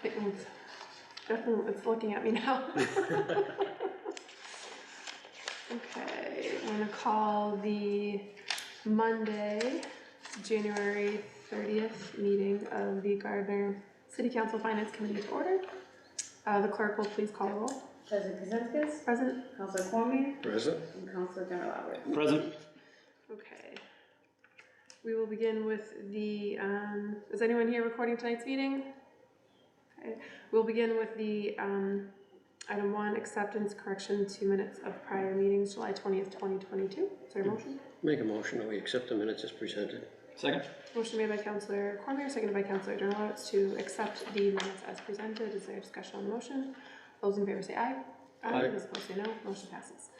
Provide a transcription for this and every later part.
It's definitely, it's looking at me now. Okay, I'm gonna call the Monday, January 30th meeting of the Gardner City Council Finance Committee to order. The clerk will please call the roll. President Kaczynskis. Present. Councilor Cormier. Present. And Councilor Demolowitz. Present. Okay. We will begin with the, is anyone here recording tonight's meeting? Okay. We'll begin with the item 1, acceptance correction to minutes of prior meetings, July 20th, 2022. Is there a motion? Make a motion that we accept the minutes as presented. Second. Motion made by Councilor Cormier, seconded by Councilor Demolowitz to accept the minutes as presented. Is there discussion on the motion? Those in favor say aye. Aye. Those opposed say no. Motion passes.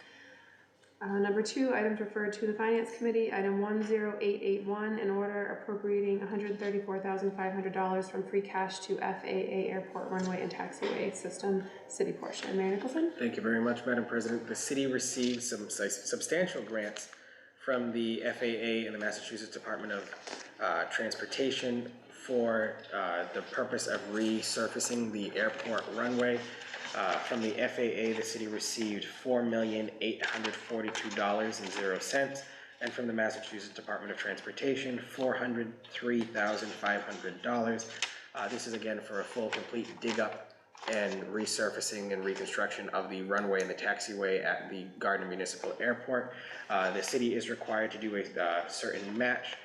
Number 2, items referred to the Finance Committee. Item 10881, in order appropriating $134,500 from free cash to FAA Airport Runway and Taxiway System City portion. Mayor Nicholson? Thank you very much, Madam President. The city received some substantial grants from the FAA and the Massachusetts Department of Transportation for the purpose of resurfacing the airport runway. From the FAA, the city received $4,842.00, and from the Massachusetts Department of Transportation, $403,500. This is again for a full, complete dig up and resurfacing and reconstruction of the runway and the taxiway at the Gardner Municipal Airport. The city is required to do a certain match.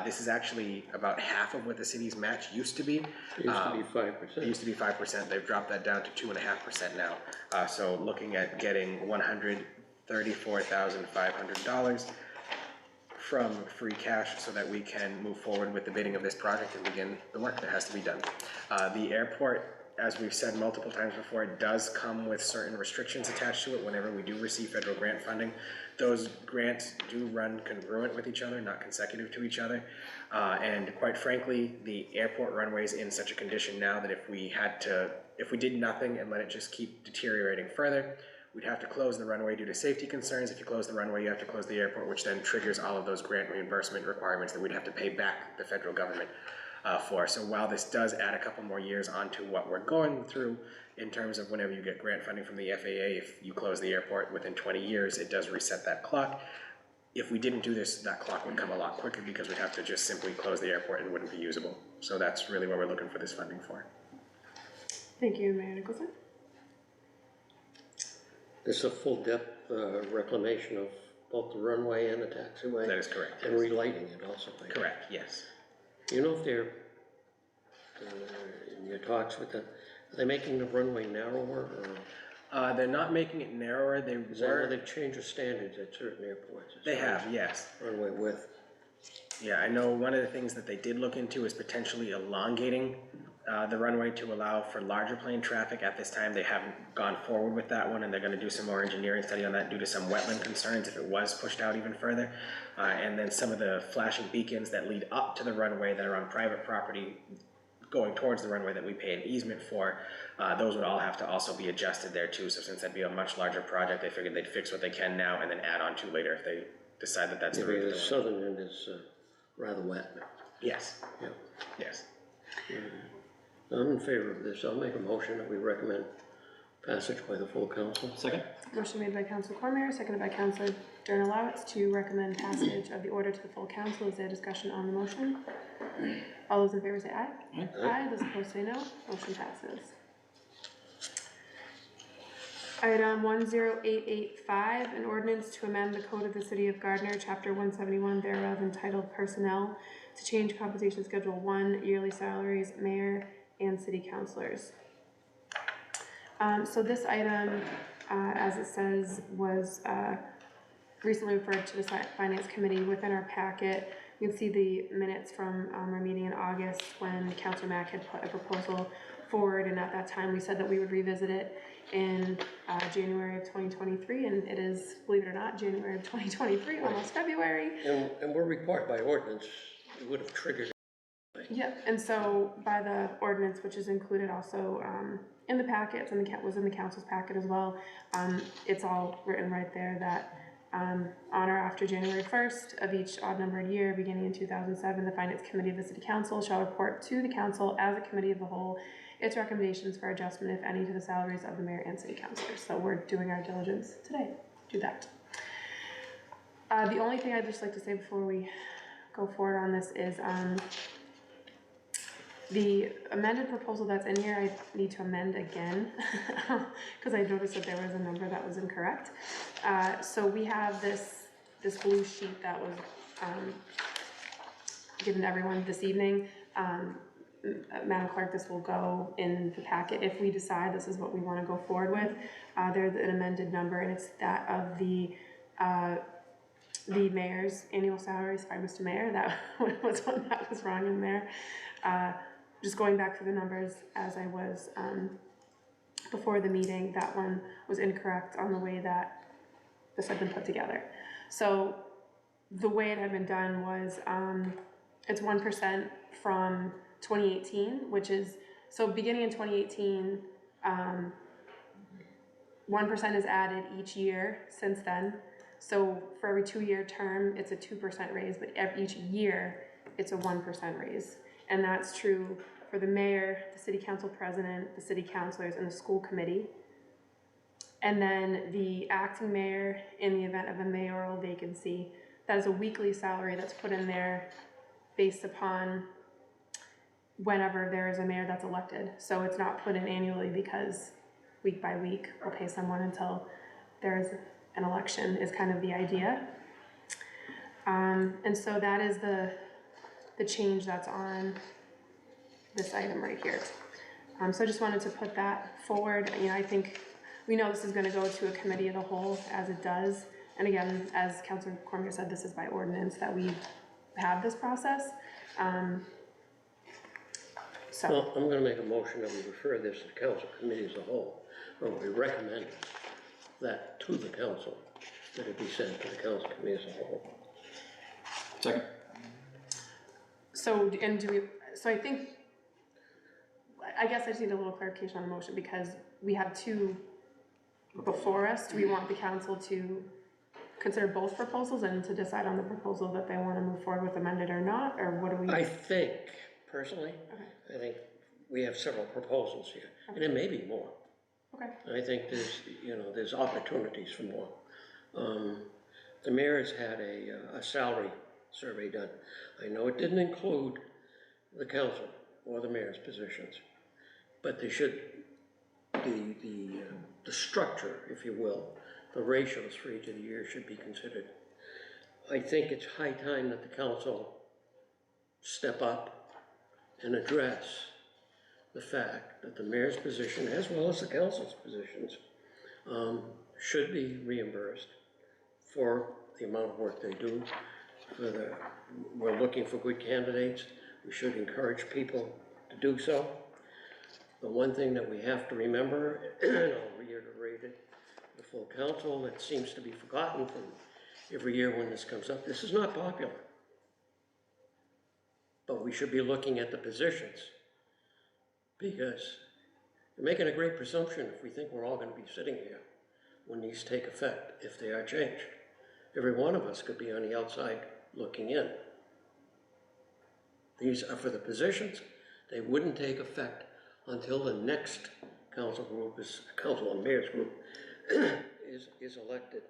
This is actually about half of what the city's match used to be. It used to be 5%. It used to be 5%. They've dropped that down to 2.5% now. So looking at getting $134,500 from free cash so that we can move forward with the bidding of this project and begin the work that has to be done. The airport, as we've said multiple times before, it does come with certain restrictions attached to it whenever we do receive federal grant funding. Those grants do run congruent with each other, not consecutive to each other. And quite frankly, the airport runway is in such a condition now that if we did nothing and let it just keep deteriorating further, we'd have to close the runway due to safety concerns. If you close the runway, you have to close the airport, which then triggers all of those grant reimbursement requirements that we'd have to pay back the federal government for. So while this does add a couple more years onto what we're going through in terms of whenever you get grant funding from the FAA, if you close the airport within 20 years, it does reset that clock. If we didn't do this, that clock would come a lot quicker because we'd have to just simply close the airport and it wouldn't be usable. So that's really what we're looking for this funding for. Thank you, Mayor Nicholson. This is a full depth reclamation of both the runway and the taxiway. That is correct. And relighting it also. Correct, yes. You know if they're, in your talks with them, are they making the runway narrower or? They're not making it narrower. Is that where they've changed the standards at certain airports? They have, yes. Runway width. Yeah, I know one of the things that they did look into is potentially elongating the runway to allow for larger plane traffic. At this time, they haven't gone forward with that one, and they're going to do some more engineering study on that due to some wetland concerns if it was pushed out even further. And then some of the flashing beacons that lead up to the runway that are on private property going towards the runway that we pay an easement for, those would all have to also be adjusted there too. So since that'd be a much larger project, they figured they'd fix what they can now and then add on to later if they decide that that's the route. The southern end is rather wet now. Yes. Yeah. Yes. I'm in favor of this. I'll make a motion that we recommend passage by the full council. Second. Motion made by Councilor Cormier, seconded by Councilor Demolowitz to recommend passage of the order to the full council. Is there discussion on the motion? All those in favor say aye. Aye. Aye. Those opposed say no. Motion passes. Item 10885, an ordinance to amend the Code of the City of Gardner, Chapter 171 thereof, entitled Personnel, to change compensation schedule 1, yearly salaries, mayor and city councilors. So this item, as it says, was recently referred to the Finance Committee. Within our packet, you can see the minutes from our meeting in August when Councilor Mack had put a proposal forward, and at that time we said that we would revisit it in January of 2023, and it is, believe it or not, January of 2023, almost February. And we're required by ordinance, it would have triggered. Yep, and so by the ordinance, which is included also in the packet, was in the council's packet as well, it's all written right there that on or after January 1st of each odd numbered year beginning in 2007, the Finance Committee of the City Council shall report to the council as a committee of the whole its recommendations for adjustment, if any, to the salaries of the mayor and city councilors. So we're doing our diligence today, do that. The only thing I'd just like to say before we go forward on this is, the amended proposal that's in here, I need to amend again, because I noticed that there was a number that was incorrect. So we have this blue sheet that was, given to everyone this evening. Madam Clerk, this will go in the packet if we decide this is what we want to go forward with. There's an amended number, and it's that of the mayor's annual salary. Sorry, Mr. Mayor, that was one that was wrong in there. Just going back through the numbers as I was before the meeting, that one was incorrect on the way that this had been put together. So the way it had been done was, it's 1% from 2018, which is, so beginning in 2018, 1% is added each year since then. So for every 2-year term, it's a 2% raise, but each year, it's a 1% raise. And that's true for the mayor, the city council president, the city councilors, and the school committee. And then the acting mayor, in the event of a mayoral vacancy, that is a weekly salary that's put in there based upon whenever there is a mayor that's elected. So it's not put in annually, because week by week, we'll pay someone until there's an election, is kind of the idea. And so that is the change that's on this item right here. So I just wanted to put that forward. You know, I think we know this is gonna go to a committee of the whole, as it does. And again, as Councilor Cormier said, this is by ordinance that we have this process. So, Well, I'm gonna make a motion that we refer this to the council committee as a whole, or we recommend that to the council, that it be sent to the council committee as a whole. Second. so, and do we, so I think, I guess I just need a little clarification on the motion, because we have two before us. Do we want the council to consider both proposals and to decide on the proposal that they want to move forward with amended or not, or what do we? I think, personally, Okay. I think we have several proposals here, and there may be more. Okay, I think there's, there's opportunities for more. The mayor has had a salary survey done. I know it didn't include the council or the mayor's positions, but they should, the structure, if you will, the ratios for each of the years should be considered. I think it's high time that the council step up and address the fact that the mayor's position, as well as the council's positions, should be reimbursed for the amount of work they do. We're looking for good candidates. We should encourage people to do so. The one thing that we have to remember, and I'll reiterate it, the full council, that seems to be forgotten from every year when this comes up, this is not popular. But we should be looking at the positions, because we're making a great presumption if we think we're all going to be sitting here when these take effect, if they are changed. Every one of us could be on the outside looking in. These are for the positions. They wouldn't take effect until the next council and mayor's group is elected.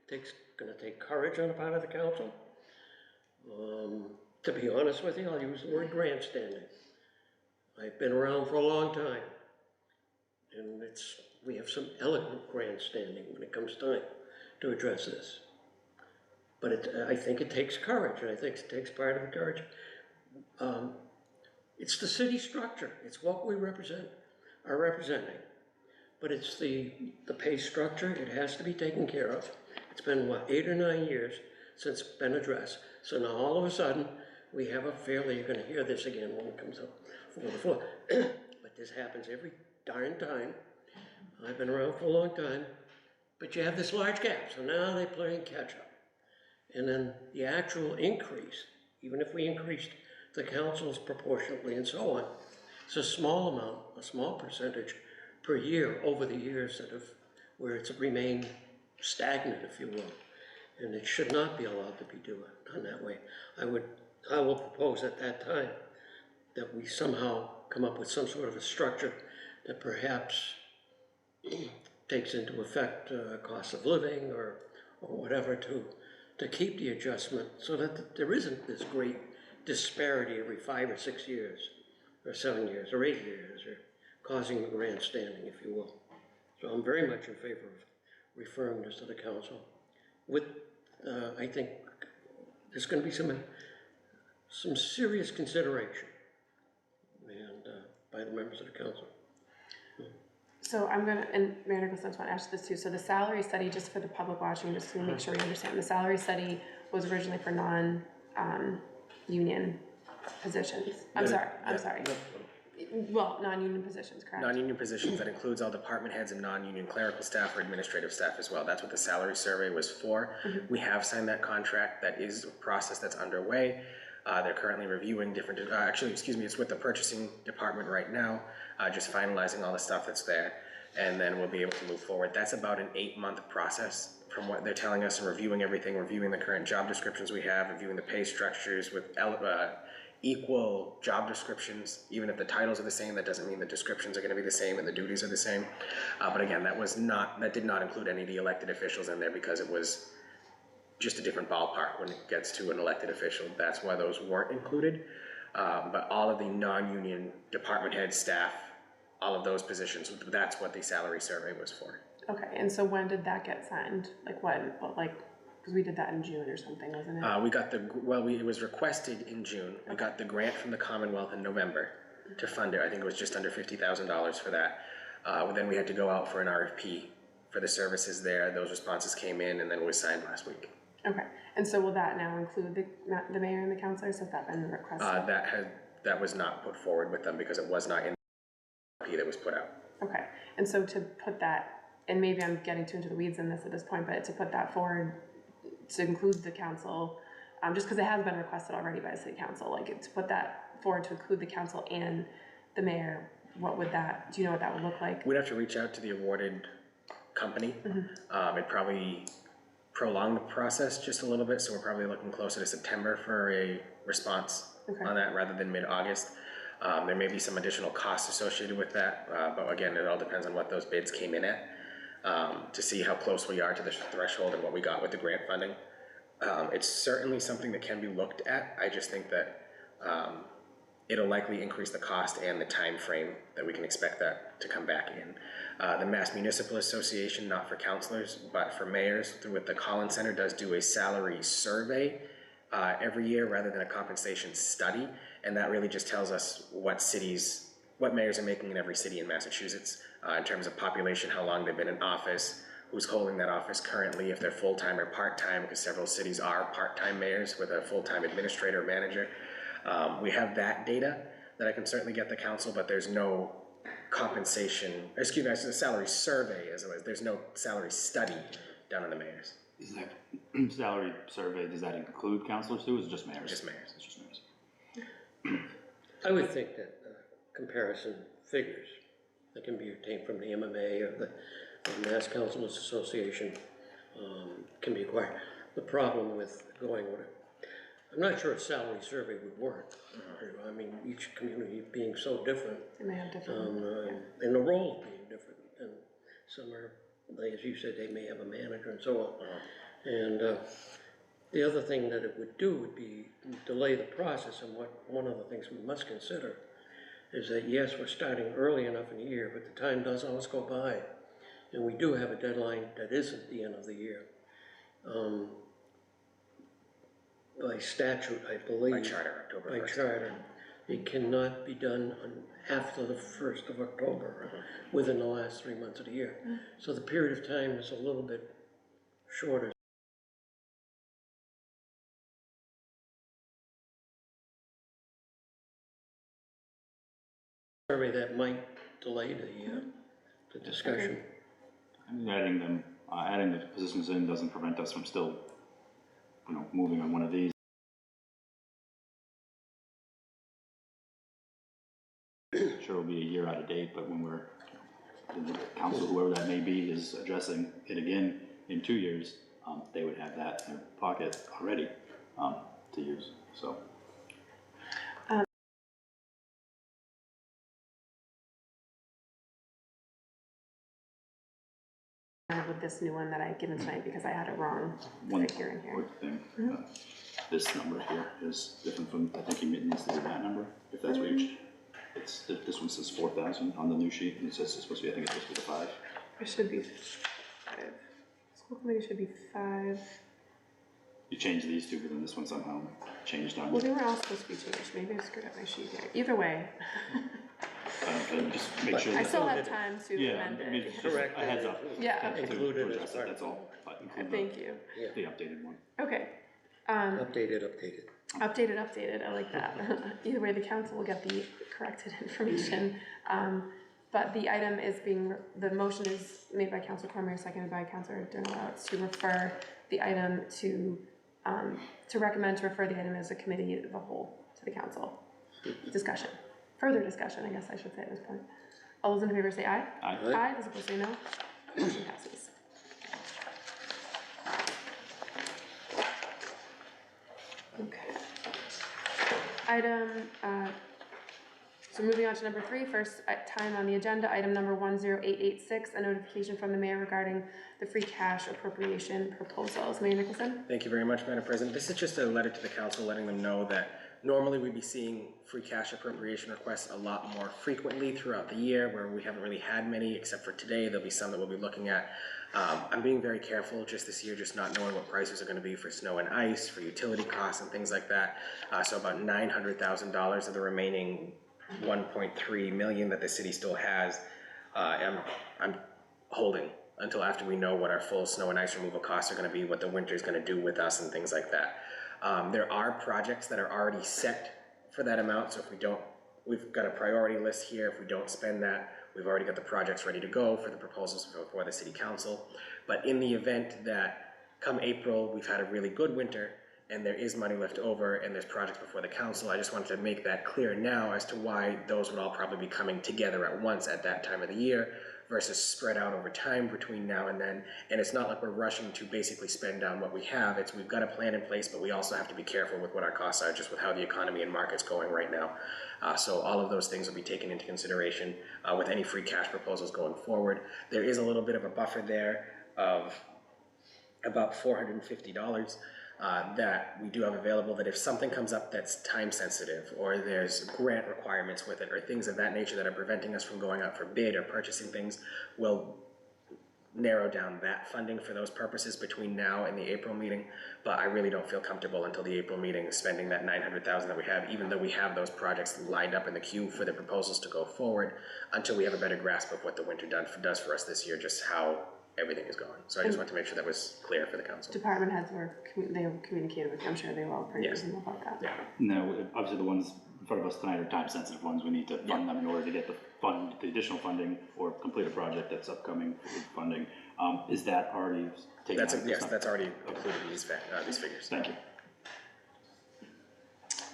It's going to take courage on the part of the council. To be honest with you, I'll use the word grandstanding. I've been around for a long time, and we have some eloquent grandstanding when it comes time to address this. But I think it takes courage, and I think it takes part of the courage. It's the city structure. It's what we are representing. But it's the pay structure. It has to be taken care of. It's been, 8 or 9 years since it's been addressed. So now all of a sudden, we have a fairly, you're going to hear this again when it comes up for the floor. But this happens every darn time. I've been around for a long time. But you have this large gap. So now they're playing catch up. And then the actual increase, even if we increased the councils proportionately and so on, it's a small amount, a small percentage per year over the years where it's remained stagnant, if you will. And it should not be allowed to be done that way. I will propose at that time that we somehow come up with some sort of a structure that perhaps takes into effect cost of living or whatever to keep the adjustment so that there isn't this great disparity every 5 or 6 years, or 7 years, or 8 years, or causing the grandstanding, if you will. So I'm very much in favor of referring this to the council. With, I think, there's going to be some serious consideration, and by the members of the council. So I'm gonna, and Mayor Nicholson, I just want to ask this too. So the salary study, just for the public watching, just to make sure we understand, the salary study was originally for non-union positions. I'm sorry. Well, non-union positions, correct? Non-union positions, that includes all department heads and non-union clerical staff or administrative staff as well. That's what the salary survey was for. We have signed that contract. That is a process that's underway. They're currently reviewing different, it's with the purchasing department right now, just finalizing all the stuff that's there, and then we'll be able to move forward. That's about an 8-month process from what they're telling us, and reviewing everything, reviewing the current job descriptions we have, reviewing the pay structures with equal job descriptions. Even if the titles are the same, that doesn't mean the descriptions are going to be the same and the duties are the same. But again, that did not include any of the elected officials in there because it was just a different ballpark when it gets to an elected official. That's why those weren't included. But all of the non-union department head staff, all of those positions, that's what the salary survey was for. Okay, and so when did that get signed? Like when? Like, because we did that in June or something, wasn't it? We got it was requested in June. We got the grant from the Commonwealth in November to fund it. I think it was just under $50,000 for that. Then we had to go out for an RFP for the services there. Those responses came in, and then it was signed last week. Okay, and so will that now include the mayor and the councilors? Has that been requested? That was not put forward with them because it was not in the RFP that was put out. Okay, and so to put that, and maybe I'm getting too into the weeds in this at this point, but to put that forward to include the council, just because it has been requested already by the city council, like to put that forward to include the council and the mayor, what would that, do you know what that would look like? We'd have to reach out to the awarded company. It'd probably prolong the process just a little bit, so we're probably looking closer to September for a response on that rather than mid-August. There may be some additional costs associated with that, but again, it all depends on what those bids came in at, to see how close we are to the threshold and what we got with the grant funding. It's certainly something that can be looked at. I just think that it'll likely increase the cost and the time frame that we can expect that to come back in. The Mass Municipal Association, not for councilors, but for mayors, with the Collins Center, does do a salary survey every year rather than a compensation study, and that really just tells us what mayors are making in every city in Massachusetts in terms of population, how long they've been in office, who's holding that office currently, if they're full-time or part-time, because several cities are part-time mayors with a full-time administrator or manager. We have that data that I can certainly get the council, but there's no it's a salary survey as it was. There's no salary study done on the mayors. Is that salary survey, does that include councilors too, or is it just mayors? Just mayors. It's just mayors. I would think that comparison figures that can be obtained from the MMA or the Mass Councilors Association can be acquired. The problem with going with it, I'm not sure a salary survey would work. I mean, each community being so different, It may have different, and the roles being different, and some are, like as you said, they may have a manager and so on. And the other thing that it would do would be delay the process. And one of the things we must consider is that yes, we're starting early enough in the year, but the time does always go by, and we do have a deadline that isn't the end of the year. By statute, I believe. By charter, October 1st. By charter. It cannot be done after the 1st of October, within the last 3 months of the year. So the period of time is a little bit shorter. Survey that might delay the discussion. I mean, adding the positions in doesn't prevent us from still, moving on one of these. Sure, it'll be a year out of date, but when the council, whoever that may be, is addressing it again in 2 years, they would have that in their pocket already to use. So. with this new one that I given tonight because I had it wrong One right here and here. quick thing, this number here is different from, I think he needs to do that number, if that's what you, it's, this one says 4,000 on the new sheet, and it says it's supposed to be, I think it's supposed to be the 5. It should be 5. School committee should be 5. You changed these two, but then this one somehow changed on Well, you. they were all supposed to be changed. Maybe I screwed up my sheet here. Either way, Just make sure I that, still have time to yeah, amend I mean, it. just Correct. a heads up. Yeah, To Included as address it, part that's of all, but include thank you. the updated one. Okay. Updated. Updated, I like that. Either way, the council will get the corrected information. But the item is the motion is made by Councilor Cormier, seconded by Councilor Donellau to refer the item to recommend to refer the item as a committee of the whole to the council. Discussion. Further discussion, I guess I should say at this point. All those in favor say aye. Aye. Aye, those opposed say no. Motion passes. Okay. Item, so moving on to number 3, first time on the agenda, item number 10886, a notification from the mayor regarding the free cash appropriation proposals. Mayor Nicholson? Thank you very much, Madam President. This is just a letter to the council letting them know that normally we'd be seeing free cash appropriation requests a lot more frequently throughout the year, where we haven't really had many, except for today. There'll be some that we'll be looking at. I'm being very careful just this year, just not knowing what prices are gonna be for snow and ice, for utility costs and things like that. So about $900,000 of the remaining 1.3 million that the city still has, I'm holding until after we know what our full snow and ice removal costs are gonna be, what the winter's gonna do with us and things like that. There are projects that are already set for that amount, so if we don't, we've got a priority list here. If we don't spend that, we've already got the projects ready to go for the proposals before the city council. But in the event that come April, we've had a really good winter and there is money left over and there's projects before the council, I just wanted to make that clear now as to why those would all probably be coming together at once at that time of the year versus spread out over time between now and then. And it's not like we're rushing to basically spend down what we have. It's we've got a plan in place, but we also have to be careful with what our costs are, just with how the economy and market's going right now. So all of those things will be taken into consideration with any free cash proposals going forward. There is a little bit of a buffer there of about $450 that we do have available, that if something comes up that's time sensitive, or there's grant requirements with it, or things of that nature that are preventing us from going out for bid or purchasing things, we'll narrow down that funding for those purposes between now and the April meeting. But I really don't feel comfortable until the April meeting spending that $900,000 that we have, even though we have those projects lined up in the queue for the proposals to go forward, until we have a better grasp of what the winter does for us this year, just how everything is going. So I just want to make sure that was clear for the council. Department heads they were communicated with, I'm sure they were all pretty Yes. reasonable about that. Yeah. No, obviously the ones in front of us tonight are time-sensitive ones. We need to fund them in order to get the additional funding or complete a project that's upcoming with funding. Is that already taken out? Yes, that's already included in these figures. Thank you.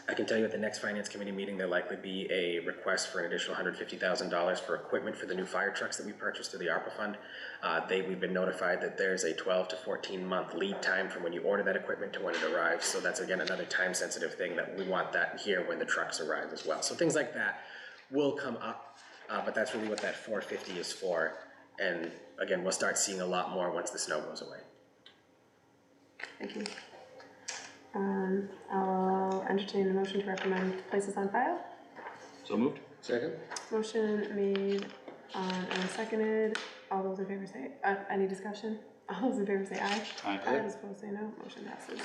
I can tell you at the next finance committee meeting, there'll likely be a request for an additional $150,000 for equipment for the new fire trucks that we purchased through the ARPA fund. We've been notified that there's a 12 to 14 month lead time from when you order that equipment to when it arrives. So that's again another time sensitive thing that we want that here when the trucks arrive as well. So things like that will come up, but that's really what that 450 is for. And again, we'll start seeing a lot more once the snow goes away. Thank you. I'll entertain a motion to recommend places on file. So moved? Second? Motion made and seconded. All those in favor say, any discussion? All those in favor say aye. Aye. Aye, those opposed say no. Motion passes.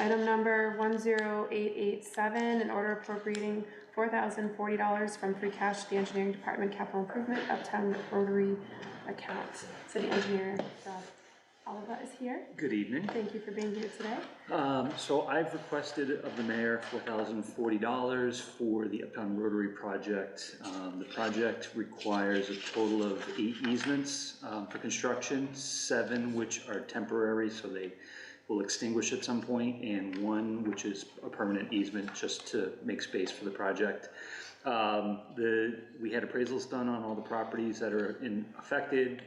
Item number 10887, an order appropriating $4,040 from free cash to the engineering department capital improvement Uptown Rotary account. City engineer Rob Oliva is here. Good evening. Thank you for being here today. So I've requested of the mayor $4,040 for the Uptown Rotary project. The project requires a total of 8 easements for construction, 7 which are temporary, so they will extinguish at some point, and 1 which is a permanent easement just to make space for the project. We had appraisals done on all the properties that are affected.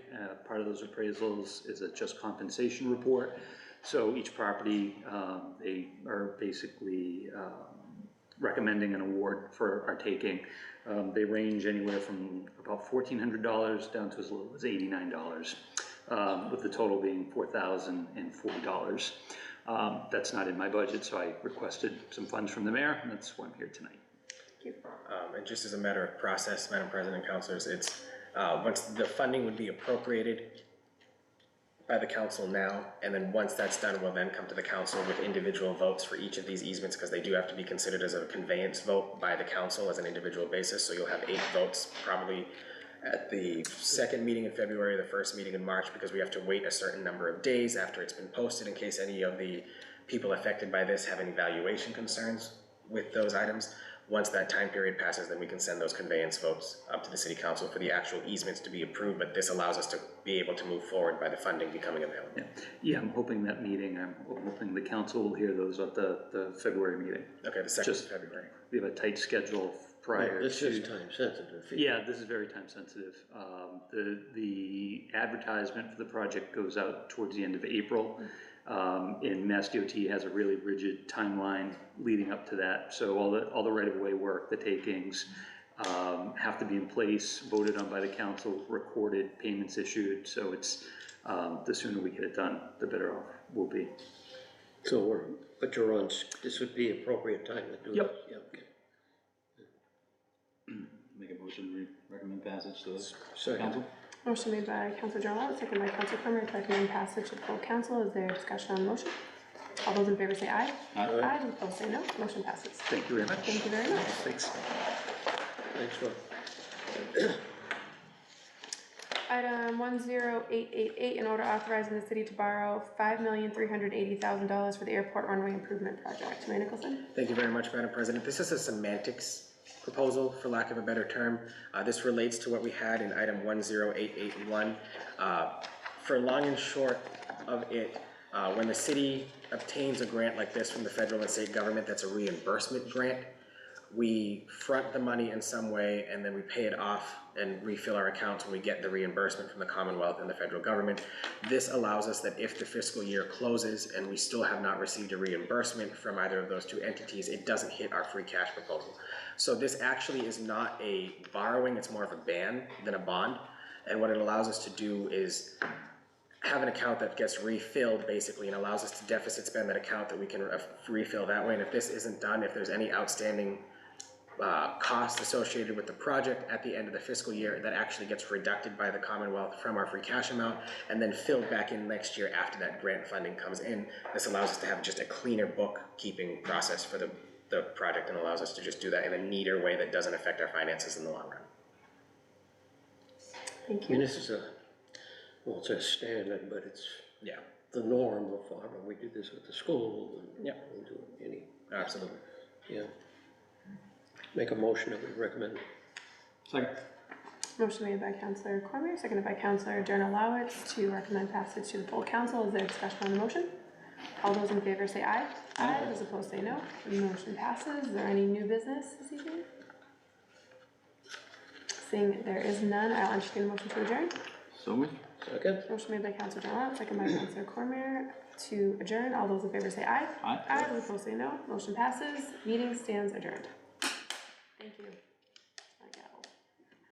Part of those appraisals is a just compensation report. So each property, they are basically recommending an award for our taking. They range anywhere from about $1,400 down to as little as $89, with the total being $4,040. That's not in my budget, so I requested some funds from the mayor, and that's why I'm here tonight. And just as a matter of process, Madam President and Councilors, it's, once the funding would be appropriated by the council now, and then once that's done, we'll then come to the council with individual votes for each of these easements, because they do have to be considered as a conveyance vote by the council as an individual basis, so you'll have 8 votes probably at the second meeting in February, the first meeting in March, because we have to wait a certain number of days after it's been posted in case any of the people affected by this have any valuation concerns with those items. Once that time period passes, then we can send those conveyance votes up to the city council for the actual easements to be approved, but this allows us to be able to move forward by the funding becoming available. Yeah, I'm hoping that meeting, I'm hoping the council will hear those at the February meeting. Okay, the 2nd of February. We have a tight schedule prior This to. is time sensitive. Yeah, this is very time sensitive. The advertisement for the project goes out towards the end of April. And Mass DOT has a really rigid timeline leading up to that. So all the right-of-way work, the takings, have to be in place, voted on by the council, recorded, payments issued. So it's, the sooner we get it done, the better off we'll be. So but you're on, this would be appropriate time to do it? Yep. Yeah, okay. Make a motion, we recommend passage to the Second. council? Motion made by Councilor John, second by Councilor Cormier to recommend passage to the full council. Is there discussion on the motion? All those in favor say aye. Aye. Aye, those opposed say no. Motion passes. Thank you very much. Thank you very much. Thanks. Thanks, Rob. Item 10888, in order authorizing the city to borrow $5,380,000 for the airport runway improvement project. Mayor Nicholson? Thank you very much, Madam President. This is a semantics proposal, for lack of a better term. This relates to what we had in item 10881. For long and short of it, when the city obtains a grant like this from the federal and state government, that's a reimbursement grant. We front the money in some way, and then we pay it off and refill our accounts when we get the reimbursement from the Commonwealth and the federal government. This allows us that if the fiscal year closes and we still have not received a reimbursement from either of those 2 entities, it doesn't hit our free cash proposal. So this actually is not a borrowing, it's more of a ban than a bond. And what it allows us to do is have an account that gets refilled basically, and allows us to deficit spend that account that we can refill that way. And if this isn't done, if there's any outstanding cost associated with the project at the end of the fiscal year, that actually gets deducted by the Commonwealth from our free cash amount and then filled back in next year after that grant funding comes in. This allows us to have just a cleaner bookkeeping process for the project, and allows us to just do that in a neater way that doesn't affect our finances in the long run. Thank I mean, you. this is well, it's a standard, but it's Yeah, the norm of farming. We do this with the school, and Yeah. we do it any, absolutely. yeah. Make a motion that we recommend. Second. Motion made by Councilor Cormier, seconded by Councilor Jernalowitz to recommend passage to the full council. Is there discussion on the motion? All those in favor say aye. Aye. Those opposed say no. The motion passes. Is there any new business this evening? Seeing there is none, I'll entertain a motion to adjourn. So moved. Second? Motion made by Councilor Jernalowitz, seconded by Councilor Cormier to adjourn. All those in favor say aye. Aye. Aye. Those opposed say no. Motion passes. Meeting stands adjourned. Thank you.